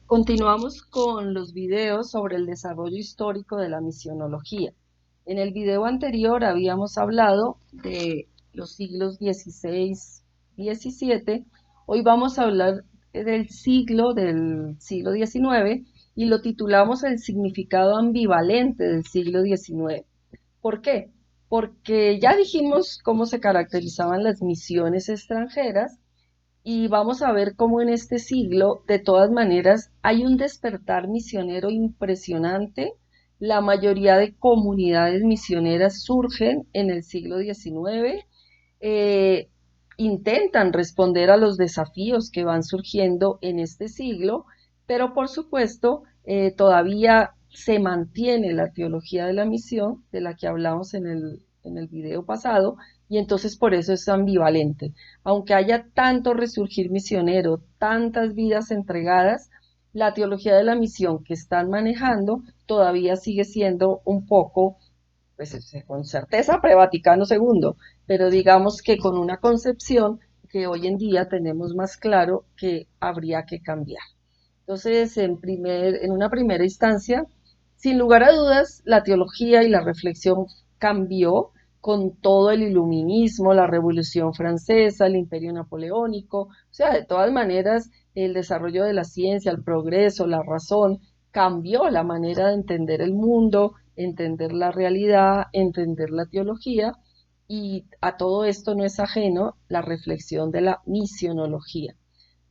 Continuamos con los videos sobre el desarrollo histórico de la misionología. En el video anterior habíamos hablado de los siglos XVI, XVII. Hoy vamos a hablar del siglo XIX y lo titulamos El significado ambivalente del siglo XIX. ¿Por qué? Porque ya dijimos cómo se caracterizaban las misiones extranjeras y vamos a ver cómo en este siglo, de todas maneras, hay un despertar misionero impresionante. La mayoría de comunidades misioneras surgen en el siglo XIX, eh, intentan responder a los desafíos que van surgiendo en este siglo, pero por supuesto todavía se mantiene la teología de la misión de la que hablamos en el video pasado, y entonces por eso es ambivalente. Aunque haya tanto resurgir misionero, tantas vidas entregadas, la teología de la misión que están manejando todavía sigue siendo un poco, pues con certeza, pre-Vaticano II, pero digamos que con una concepción que hoy en día tenemos más claro que habría que cambiar. Entonces, en una primera instancia, sin lugar a dudas, la teología y la reflexión cambió con todo el iluminismo, la Revolución Francesa, el Imperio Napoleónico, o sea, de todas maneras, el desarrollo de la ciencia, el progreso, la razón, cambió la manera de entender el mundo, entender la realidad, entender la teología, y a todo esto no es ajeno la reflexión de la misionología.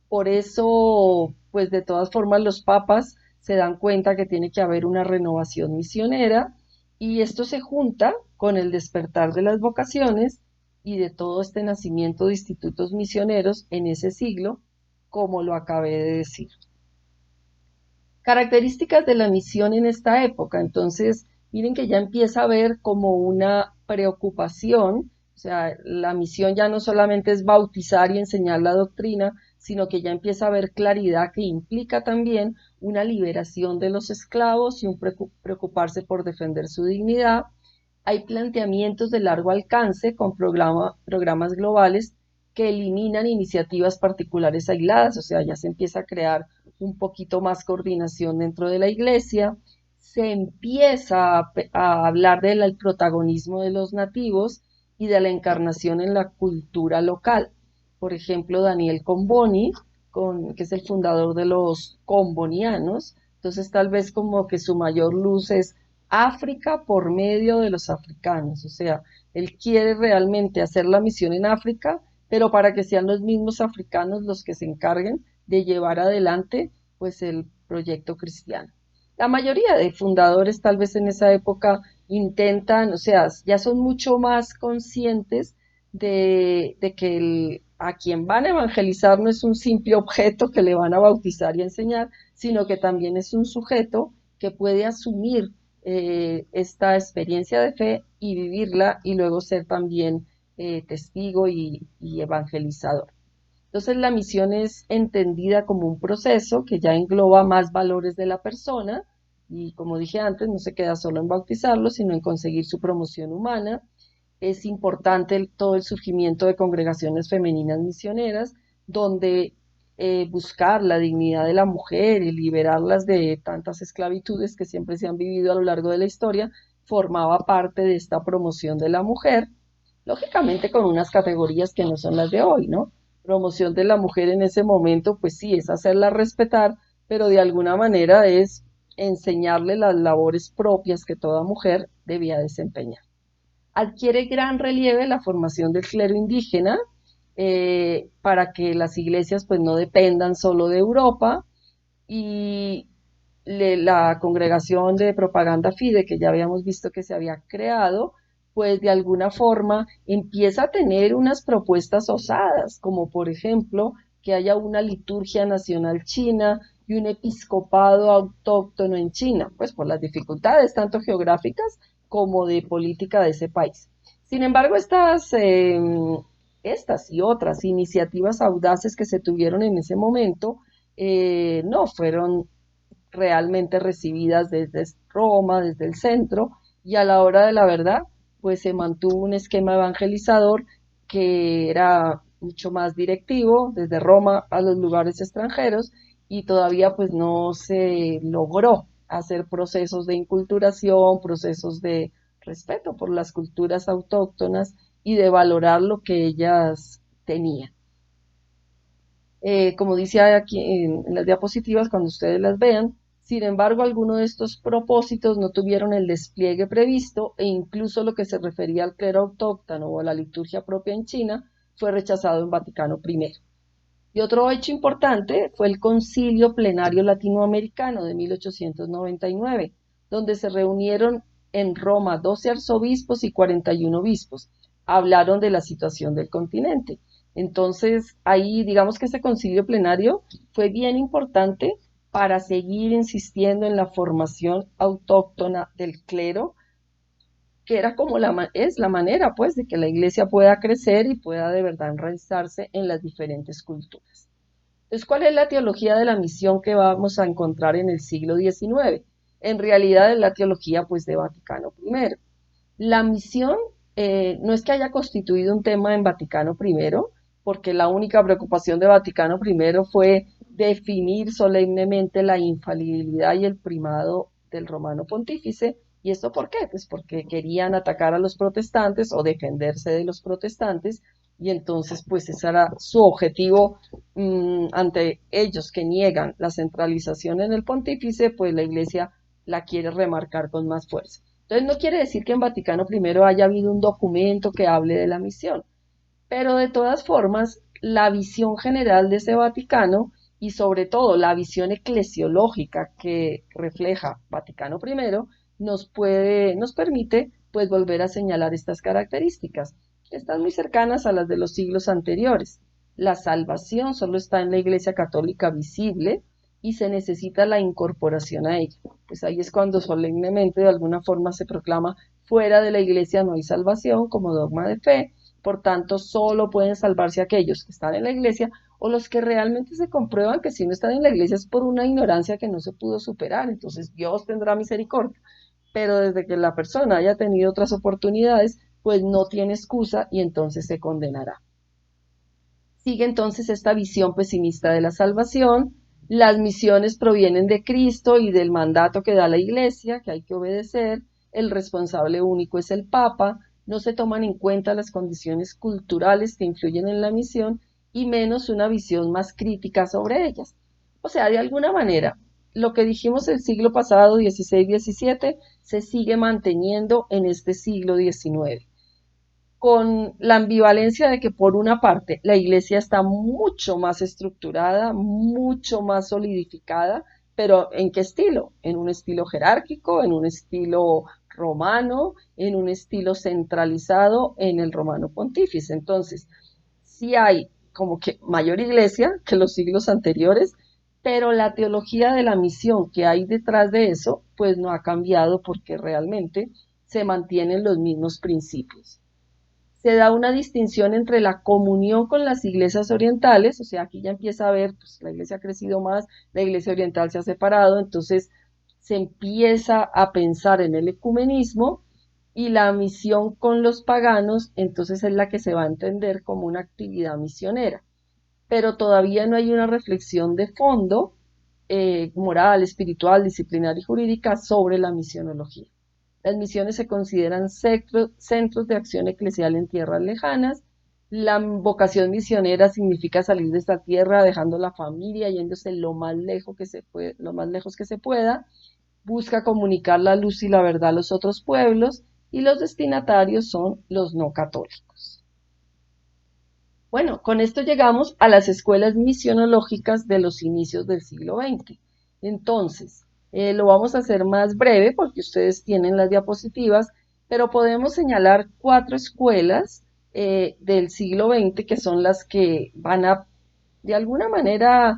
Por eso, pues de todas formas los papas se dan cuenta que tiene que haber una renovación misionera, y esto se junta con el despertar de las vocaciones y de todo este nacimiento de institutos misioneros en ese siglo, como lo acabé de decir. Características de la misión en esta época. Entonces, miren que ya empieza a haber como una preocupación, o sea, la misión ya no solamente es bautizar y enseñar la doctrina, sino que ya empieza a haber claridad que implica también una liberación de los esclavos y un preocuparse por defender su dignidad. Hay planteamientos de largo alcance con programas globales que eliminan iniciativas particulares aisladas, o sea, ya se empieza a crear un poquito más coordinación dentro de la iglesia, se empieza a hablar del protagonismo de los nativos y de la encarnación en la cultura local. Por ejemplo, Daniel Comboni, que es el fundador de los combonianos, entonces tal vez como que su mayor luz es África por medio de los africanos, o sea, él quiere realmente hacer la misión en África, pero para que sean los mismos africanos los que se encarguen de llevar adelante pues el proyecto cristiano. La mayoría de fundadores tal vez en esa época intentan, o sea, ya son mucho más conscientes de que a quien van a evangelizar no es un simple objeto que le van a bautizar y enseñar, sino que también es un sujeto que puede asumir esta experiencia de fe y vivirla y luego ser también testigo y evangelizador. Entonces la misión es entendida como un proceso que ya engloba más valores de la persona y, como dije antes, no se queda solo en bautizarlo, sino en conseguir su promoción humana. Es importante todo el surgimiento de congregaciones femeninas misioneras, donde buscar la dignidad de la mujer y liberarlas de tantas esclavitudes que siempre se han vivido a lo largo de la historia, formaba parte de esta promoción de la mujer, lógicamente con unas categorías que no son las de hoy, ¿no? Promoción de la mujer en ese momento, pues sí, es hacerla respetar, pero de alguna manera es enseñarle las labores propias que toda mujer debía desempeñar. Adquiere gran relieve la formación del clero indígena, para que las iglesias pues no dependan solo de Europa, y la congregación de propaganda FIDE, que ya habíamos visto que se había creado, pues de alguna forma empieza a tener unas propuestas osadas, como por ejemplo que haya una liturgia nacional china y un episcopado autóctono en China, pues por las dificultades tanto geográficas como de política de ese país. Sin embargo, estas y otras iniciativas audaces que se tuvieron en ese momento no fueron realmente recibidas desde Roma, desde el centro, y a la hora de la verdad, pues se mantuvo un esquema evangelizador que era mucho más directivo desde Roma a los lugares extranjeros, y todavía pues no se logró hacer procesos de inculturación, procesos de respeto por las culturas autóctonas y de valorar lo que ellas tenían. Como dice aquí en las diapositivas, cuando ustedes las vean, sin embargo, algunos de estos propósitos no tuvieron el despliegue previsto e incluso lo que se refería al clero autóctono o a la liturgia propia en China fue rechazado en Vaticano I. Y otro hecho importante fue el Concilio Plenario Latinoamericano de 1899, donde se reunieron en Roma 12 arzobispos y 41 obispos. Hablaron de la situación del continente. Entonces, ahí digamos que ese concilio plenario fue bien importante para seguir insistiendo en la formación autóctona del clero, que era como es la manera, pues, de que la iglesia pueda crecer y pueda de verdad enraizarse en las diferentes culturas. Entonces, ¿cuál es la teología de la misión que vamos a encontrar en el siglo XIX? En realidad es la teología, pues, de Vaticano I. La misión no es que haya constituido un tema en Vaticano I, porque la única preocupación de Vaticano I fue definir solemnemente la infalibilidad y el primado del romano pontífice. ¿Y esto por qué? Pues porque querían atacar a los protestantes o defenderse de los protestantes, y entonces pues ese era su objetivo ante ellos que niegan la centralización en el pontífice, pues la iglesia la quiere remarcar con más fuerza. Entonces no quiere decir que en Vaticano I haya habido un documento que hable de la misión, pero de todas formas, la visión general de ese Vaticano y sobre todo la visión eclesiológica que refleja Vaticano I nos permite pues volver a señalar estas características, que están muy cercanas a las de los siglos anteriores. La salvación solo está en la Iglesia Católica visible y se necesita la incorporación a ella. Pues ahí es cuando solemnemente de alguna forma se proclama fuera de la Iglesia no hay salvación como dogma de fe. Por tanto, solo pueden salvarse aquellos que están en la iglesia o los que realmente se comprueban que si no están en la iglesia es por una ignorancia que no se pudo superar. Entonces Dios tendrá misericordia. Pero desde que la persona haya tenido otras oportunidades, pues no tiene excusa y entonces se condenará. Sigue entonces esta visión pesimista de la salvación. Las misiones provienen de Cristo y del mandato que da la Iglesia, que hay que obedecer. El responsable único es el Papa. No se toman en cuenta las condiciones culturales que influyen en la misión y menos una visión más crítica sobre ellas. O sea, de alguna manera, lo que dijimos el siglo pasado, 16-17, se sigue manteniendo en este siglo XIX, con la ambivalencia de que por una parte la iglesia está mucho más estructurada, mucho más solidificada, pero ¿en qué estilo? En un estilo jerárquico, en un estilo romano, en un estilo centralizado en el romano pontífice. Entonces, sí hay como que mayor iglesia que los siglos anteriores, pero la teología de la misión que hay detrás de eso, pues no ha cambiado porque realmente se mantienen los mismos principios. Se da una distinción entre la comunión con las iglesias orientales, o sea, aquí ya empieza a ver, pues la iglesia ha crecido más, la iglesia oriental se ha separado, entonces se empieza a pensar en el ecumenismo y la misión con los paganos, entonces es la que se va a entender como una actividad misionera, pero todavía no hay una reflexión de fondo moral, espiritual, disciplinar y jurídica sobre la misionología. Las misiones se consideran centros de acción eclesial en tierras lejanas. La vocación misionera significa salir de esta tierra dejando la familia, yéndose lo más lejos que se pueda. Busca comunicar la luz y la verdad a los otros pueblos y los destinatarios son los no católicos. Bueno, con esto llegamos a las escuelas misionológicas de los inicios del siglo XX. Entonces, lo vamos a hacer más breve porque ustedes tienen las diapositivas, pero podemos señalar 4 escuelas del siglo XX que son las que van a, de alguna manera,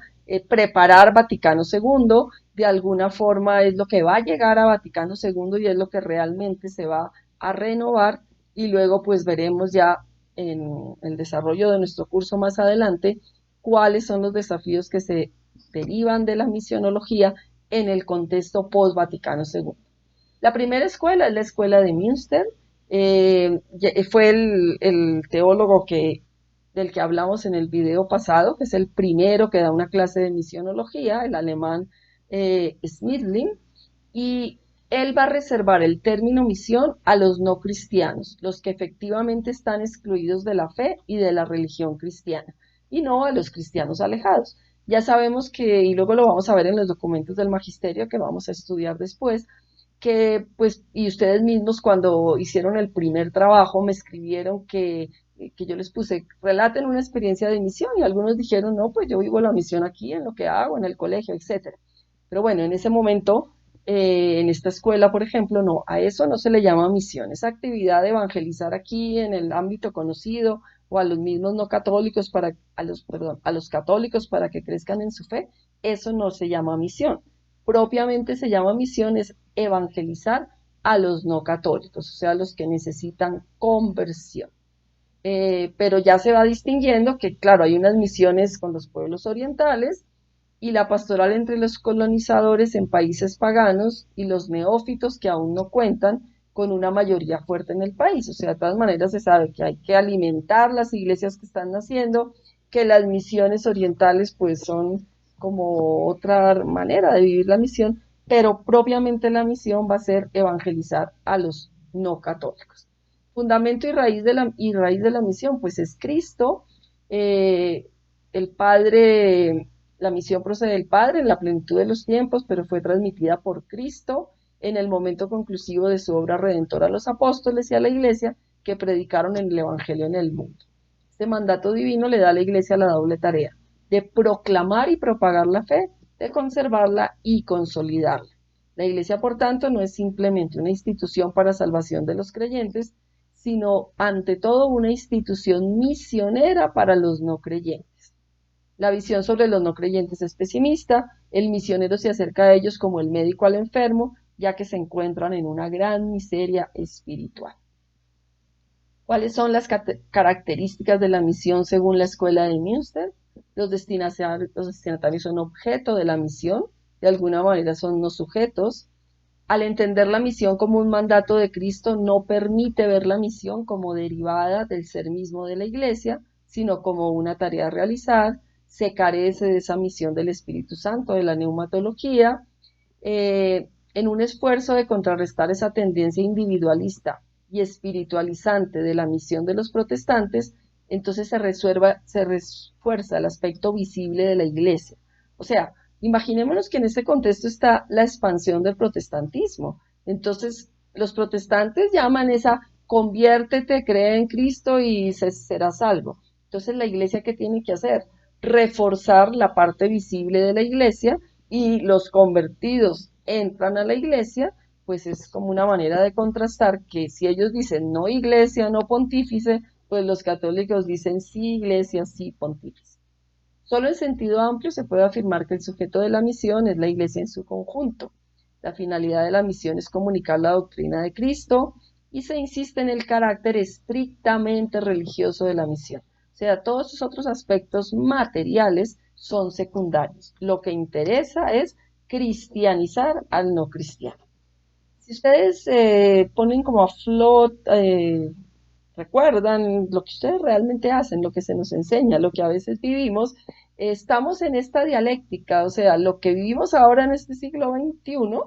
preparar Vaticano II, de alguna forma es lo que va a llegar a Vaticano II y es lo que realmente se va a renovar y luego pues veremos ya en el desarrollo de nuestro curso más adelante cuáles son los desafíos que se derivan de la misionología en el contexto post-Vaticano II. La primera escuela es la escuela de Münster, fue el teólogo que del que hablamos en el video pasado, que es el primero que da una clase de misionología, el alemán Schmidlin, y él va a reservar el término misión a los no cristianos, los que efectivamente están excluidos de la fe y de la religión cristiana, y no a los cristianos alejados. Ya sabemos que, y luego lo vamos a ver en los documentos del magisterio que vamos a estudiar después, que pues, y ustedes mismos cuando hicieron el primer trabajo me escribieron que yo les puse, relaten una experiencia de misión, y algunos dijeron, no, pues yo vivo la misión aquí, en lo que hago, en el colegio, etcétera. Pero bueno, en ese momento, en esta escuela, por ejemplo, no, a eso no se le llama misión. Esa actividad de evangelizar aquí en el ámbito conocido o a los mismos no católicos perdón, a los católicos para que crezcan en su fe, eso no se llama misión. Propiamente se llama misión es evangelizar a los no católicos, o sea, los que necesitan conversión. Pero ya se va distinguiendo que, claro, hay unas misiones con los pueblos orientales y la pastoral entre los colonizadores en países paganos y los neófitos que aún no cuentan con una mayoría fuerte en el país. O sea, de todas maneras se sabe que hay que alimentar las iglesias que están naciendo, que las misiones orientales pues son como otra manera de vivir la misión, pero propiamente la misión va a ser evangelizar a los no católicos. Fundamento y raíz de la misión, pues es Cristo, el Padre, la misión procede del Padre en la plenitud de los tiempos, pero fue transmitida por Cristo en el momento conclusivo de su obra redentora a los apóstoles y a la iglesia que predicaron en el Evangelio en el mundo. Este mandato divino le da a la iglesia la doble tarea de proclamar y propagar la fe, de conservarla y consolidarla. La iglesia, por tanto, no es simplemente una institución para salvación de los creyentes, sino ante todo una institución misionera para los no creyentes. La visión sobre los no creyentes es pesimista, el misionero se acerca a ellos como el médico al enfermo, ya que se encuentran en una gran miseria espiritual. ¿Cuáles son las características de la misión según la escuela de Münster? Los destinatarios son objeto de la misión, de alguna manera son no sujetos. Al entender la misión como un mandato de Cristo, no permite ver la misión como derivada del ser mismo de la Iglesia, sino como una tarea a realizar. Se carece de esa misión del Espíritu Santo, de la neumatología, en un esfuerzo de contrarrestar esa tendencia individualista y espiritualizante de la misión de los protestantes, entonces se refuerza el aspecto visible de la Iglesia. O sea, imaginémonos que en este contexto está la expansión del protestantismo. Entonces, los protestantes llaman esa conviértete, cree en Cristo y serás salvo. Entonces, la iglesia, ¿qué tiene que hacer? Reforzar la parte visible de la iglesia, y los convertidos entran a la iglesia, pues es como una manera de contrastar que si ellos dicen no iglesia, no pontífice, pues los católicos dicen sí iglesia, sí pontífice. Solo en sentido amplio se puede afirmar que el sujeto de la misión es la Iglesia en su conjunto. La finalidad de la misión es comunicar la doctrina de Cristo y se insiste en el carácter estrictamente religioso de la misión. O sea, todos esos otros aspectos materiales son secundarios. Lo que interesa es cristianizar al no cristiano. Si ustedes ponen como a recuerdan lo que ustedes realmente hacen, lo que se nos enseña, lo que a veces vivimos, estamos en esta dialéctica, o sea, lo que vivimos ahora en este siglo XXI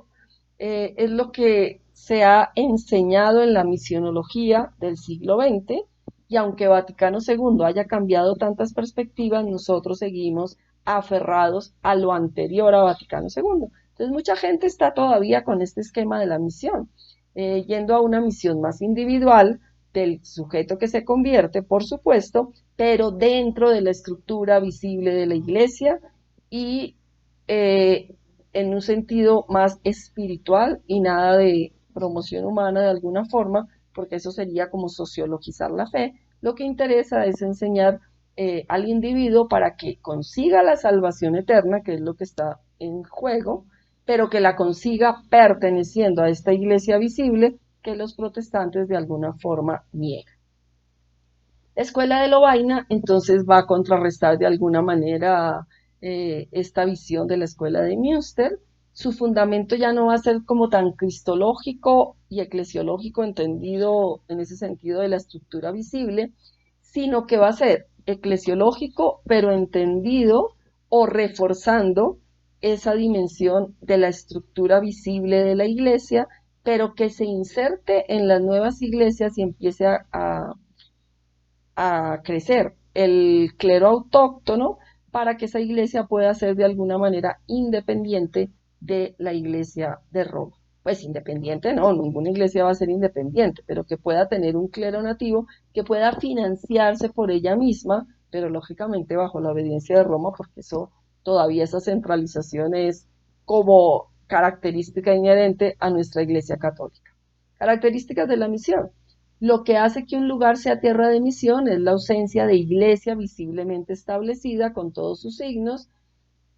es lo que se ha enseñado en la misionología del siglo XX, y aunque Vaticano II haya cambiado tantas perspectivas, nosotros seguimos aferrados a lo anterior a Vaticano II. Entonces, mucha gente está todavía con este esquema de la misión, yendo a una misión más individual, del sujeto que se convierte, por supuesto, pero dentro de la estructura visible de la iglesia y en un sentido más espiritual y nada de promoción humana de alguna forma, porque eso sería como sociologizar la fe. Lo que interesa es enseñar al individuo para que consiga la salvación eterna, que es lo que está en juego, pero que la consiga perteneciendo a esta iglesia visible que los protestantes de alguna forma niegan. La escuela de Lovaina entonces va a contrarrestar de alguna manera esta visión de la escuela de Münster. Su fundamento ya no va a ser como tan cristológico y eclesiológico, entendido en ese sentido de la estructura visible, sino que va a ser eclesiológico, pero entendido o reforzando esa dimensión de la estructura visible de la iglesia, pero que se inserte en las nuevas iglesias y empiece a crecer el clero autóctono para que esa iglesia pueda ser de alguna manera independiente de la iglesia de Roma. Pues independiente no, ninguna iglesia va a ser independiente, pero que pueda tener un clero nativo que pueda financiarse por ella misma, pero lógicamente bajo la obediencia de Roma, porque eso todavía esa centralización es como característica inherente a nuestra iglesia católica. Características de la misión. Lo que hace que un lugar sea tierra de misión es la ausencia de iglesia visiblemente establecida con todos sus signos,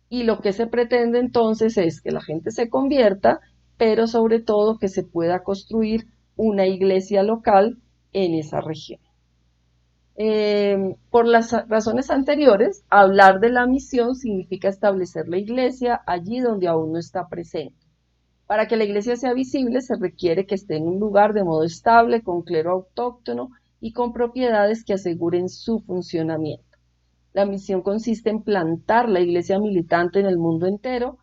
y lo que se pretende entonces es que la gente se convierta, pero sobre todo que se pueda construir una iglesia local en esa región. Por las razones anteriores, hablar de la misión significa establecer la iglesia allí donde aún no está presente. Para que la iglesia sea visible se requiere que esté en un lugar de modo estable, con clero autóctono y con propiedades que aseguren su funcionamiento. La misión consiste en plantar la iglesia militante en el mundo entero,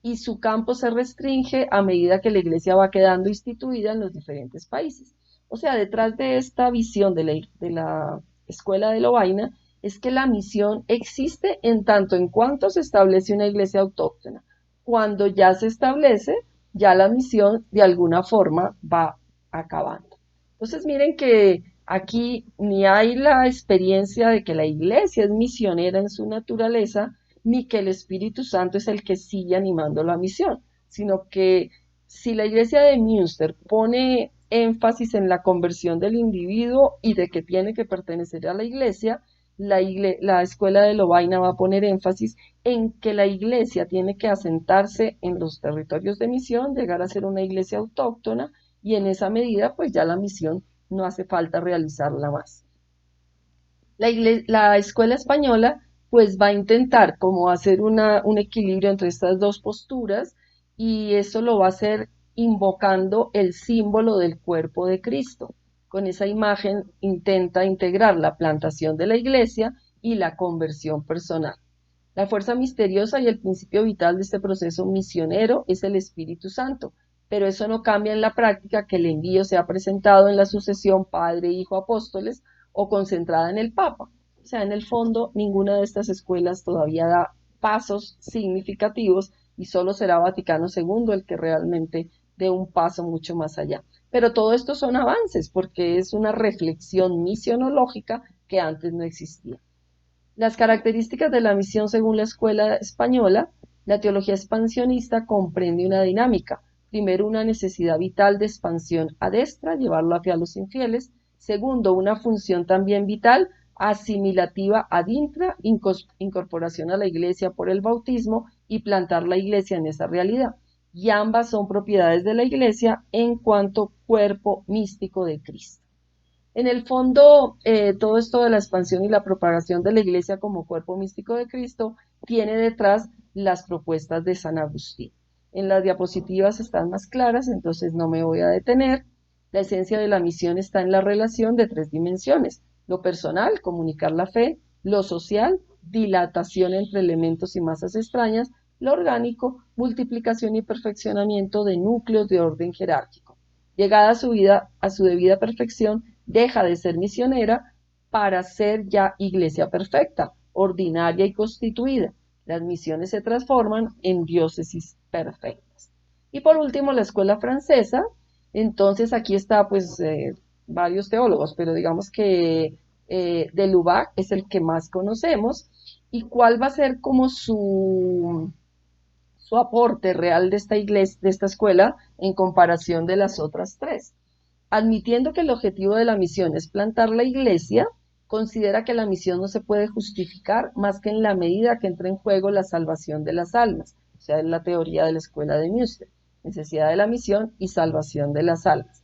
y su campo se restringe a medida que la iglesia va quedando instituida en los diferentes países. O sea, detrás de esta visión de la escuela de Lovaina es que la misión existe en tanto en cuanto se establece una iglesia autóctona. Cuando ya se establece, ya la misión de alguna forma va acabando. Entonces miren que aquí ni hay la experiencia de que la iglesia es misionera en su naturaleza, ni que el Espíritu Santo es el que sigue animando la misión, sino que si la iglesia de Münster pone énfasis en la conversión del individuo y de que tiene que pertenecer a la iglesia, la escuela de Lovaina va a poner énfasis en que la iglesia tiene que asentarse en los territorios de misión, llegar a ser una iglesia autóctona, y en esa medida pues ya la misión no hace falta realizarla más. La escuela española pues va a intentar como hacer un equilibrio entre estas dos posturas, y eso lo va a hacer invocando el símbolo del cuerpo de Cristo. Con esa imagen intenta integrar la plantación de la iglesia y la conversión personal. La fuerza misteriosa y el principio vital de este proceso misionero es el Espíritu Santo, pero eso no cambia en la práctica que el envío sea presentado en la sucesión Padre, Hijo, Apóstoles o concentrada en el Papa. O sea, en el fondo, ninguna de estas escuelas todavía da pasos significativos, y solo será Vaticano II el que realmente dé un paso mucho más allá. Pero todo esto son avances porque es una reflexión misionológica que antes no existía. Las características de la misión según la escuela española: la teología expansionista comprende una dinámica. Primero, una necesidad vital de expansión a destra, llevarlo hacia los infieles. Segundo, una función también vital, asimilativa ad intra, incorporación a la iglesia por el bautismo y plantar la iglesia en esa realidad. Y ambas son propiedades de la iglesia en cuanto cuerpo místico de Cristo. En el fondo, todo esto de la expansión y la propagación de la iglesia como cuerpo místico de Cristo tiene detrás las propuestas de San Agustín. En las diapositivas están más claras, entonces no me voy a detener. La esencia de la misión está en la relación de tres dimensiones: lo personal, comunicar la fe; lo social, dilatación entre elementos y masas extrañas; lo orgánico, multiplicación y perfeccionamiento de núcleos de orden jerárquico. Llegada a su debida perfección, deja de ser misionera para ser ya iglesia perfecta, ordinaria y constituida. Las misiones se transforman en diócesis perfectas. Y por último, la escuela francesa. Entonces aquí está pues varios teólogos, pero digamos que de Lubac es el que más conocemos. ¿Y cuál va a ser como su aporte real de esta iglesia, de esta escuela, en comparación de las otras tres? Admitiendo que el objetivo de la misión es plantar la iglesia, considera que la misión no se puede justificar más que en la medida que entra en juego la salvación de las almas. O sea, es la teoría de la escuela de Münster: necesidad de la misión y salvación de las almas.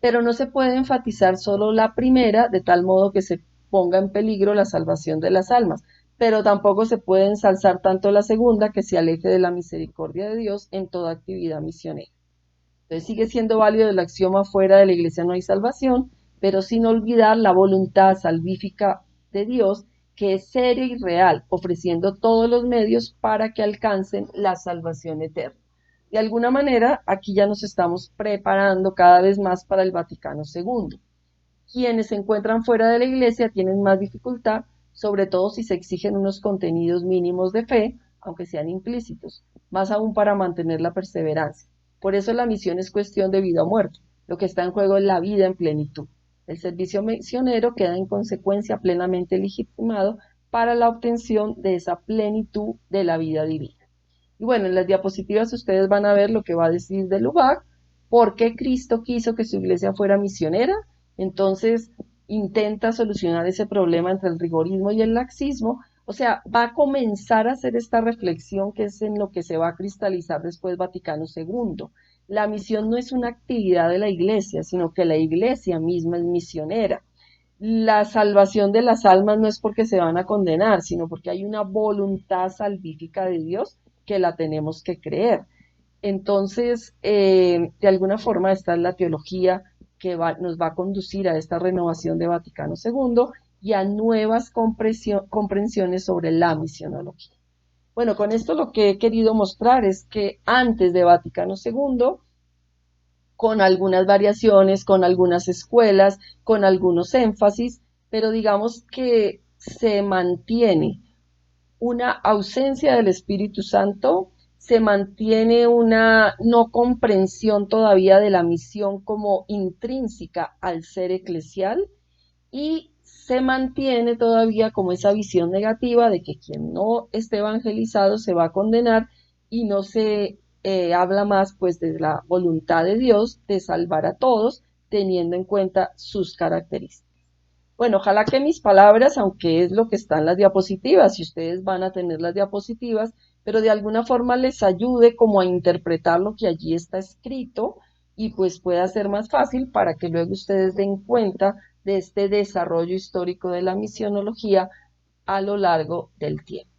Pero no se puede enfatizar solo la primera de tal modo que se ponga en peligro la salvación de las almas, pero tampoco se puede ensalzar tanto la segunda que se aleje de la misericordia de Dios en toda actividad misionera. Entonces sigue siendo válido el axioma: fuera de la iglesia no hay salvación, pero sin olvidar la voluntad salvífica de Dios que es seria y real, ofreciendo todos los medios para que alcancen la salvación eterna. De alguna manera, aquí ya nos estamos preparando cada vez más para el Vaticano II. Quienes se encuentran fuera de la Iglesia tienen más dificultad, sobre todo si se exigen unos contenidos mínimos de fe, aunque sean implícitos, más aún para mantener la perseverancia. Por eso la misión es cuestión de vida o muerte. Lo que está en juego es la vida en plenitud. El servicio misionero queda en consecuencia plenamente legitimado para la obtención de esa plenitud de la vida divina. Y bueno, en las diapositivas ustedes van a ver lo que va a decir de Lubac, por qué Cristo quiso que su iglesia fuera misionera. Entonces intenta solucionar ese problema entre el rigorismo y el laxismo. O sea, va a comenzar a hacer esta reflexión que es en lo que se va a cristalizar después Vaticano II. La misión no es una actividad de la iglesia, sino que la iglesia misma es misionera. La salvación de las almas no es porque se van a condenar, sino porque hay una voluntad salvífica de Dios que la tenemos que creer. Entonces, de alguna forma, esta es la teología que nos va a conducir a esta renovación de Vaticano II y a nuevas comprensiones sobre la misionología. Bueno, con esto lo que he querido mostrar es que antes de Vaticano II, con algunas variaciones, con algunas escuelas, con algunos énfasis, pero digamos que se mantiene una ausencia del Espíritu Santo, se mantiene una no comprensión todavía de la misión como intrínseca al ser eclesial y se mantiene todavía como esa visión negativa de que quien no esté evangelizado se va a condenar y no se habla más pues de la voluntad de Dios de salvar a todos teniendo en cuenta sus características. Bueno, ojalá que mis palabras, aunque es lo que está en las diapositivas, y ustedes van a tener las diapositivas, pero de alguna forma les ayude como a interpretar lo que allí está escrito y pues pueda ser más fácil para que luego ustedes den cuenta de este desarrollo histórico de la misionología a lo largo del tiempo.